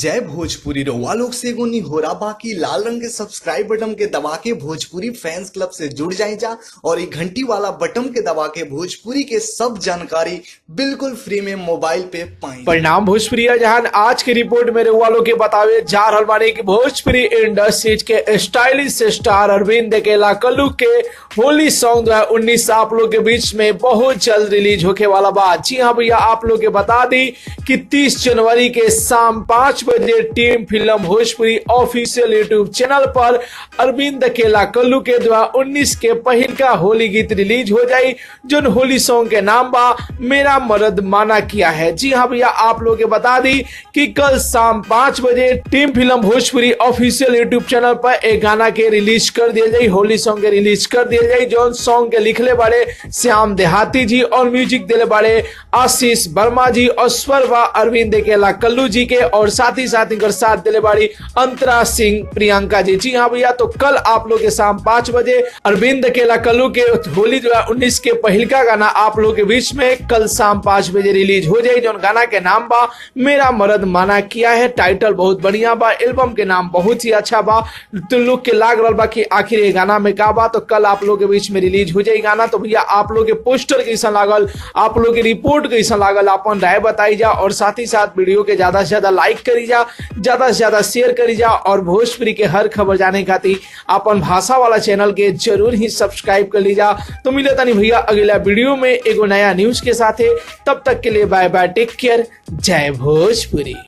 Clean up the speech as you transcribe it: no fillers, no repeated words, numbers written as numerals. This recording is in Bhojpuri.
जय भोजपुरी रउआ लोग से एगो निहोरा बाकी लाल रंग के सब्सक्राइब बटन के दबा के भोजपुरी फैंस क्लब से जुड़ जाए जा और ये घंटी वाला बटन के दबा के भोजपुरी के सब जानकारी बिल्कुल फ्री में मोबाइल पे पाएं। परिणाम भोजपुरी जहां आज की रिपोर्ट में रउआ लोग के बतावे जा रहल बानी कि भोजपुरी इंडस्ट्रीज के स्टाइलिश स्टार अरविंद अकेला कल्लू के होली सॉन्ग 2019 आप लोग के बीच में बहुत जल्द रिलीज होके वाला बा। जी हाँ भैया, आप लोग के बता दी कि 30 जनवरी के शाम 5 बजे team film Bhojpuri official YouTube channel पर अरविंद अकेला कल्लू के 2019 के पहिल का होली गीत रिलीज हो जाये, जो होली सॉन्ग के नाम बा मेरा मर्द माना किया है। जी हाँ भैया, आप लोग के बता दी कि कल शाम 5 बजे team film Bhojpuri official YouTube channel पर एक गाना के रिलीज कर दिया जाये, होली सॉन्ग के रिलीज कर दिया जाये, जो सॉन्ग के लिखले बड़े श्याम देहाती जी और म्यूजिक दिले बड़े आशीष वर्मा जी और स्वर बा अरविंद अकेला कल्लू जी के, और साथ ही साथ दिले बाड़ी अंतरा सिंह प्रियंका जी। जी हाँ भैया, तो कल आप लोग के शाम 5 बजे अरविंद अकेला कल्लू के होली 2019 के पहिलका गाना आप लोग के बीच में कल शाम 5 बजे रिलीज हो जाए, जो गाना के नाम बा मेरा मर्द माना किया है। टाइटल बहुत बढ़िया बा, एल्बम के नाम बहुत ही अच्छा बा, तो लोग के लाग रहा बा कि आखिर ये गाना में का बा। तो कल आप लोग के बीच में रिलीज हो जाए गाना। तो भैया आप लोग के पोस्टर कैसा लागल, आप लोग के रिपोर्ट कैसा लागल, अपन राय बताई जा, और साथ ही साथ वीडियो के ज्यादा से ज्यादा लाइक करी जा, ज्यादा से ज्यादा शेयर करी जा, और भोजपुरी के हर खबर जाने खातिर अपन भाषा वाला चैनल के जरूर ही सब्सक्राइब कर लीजा। तो मिले तनी भैया अगला वीडियो में एगो नया न्यूज के साथ, तब तक के लिए बाय बाय, टेक केयर, जय भोजपुरी।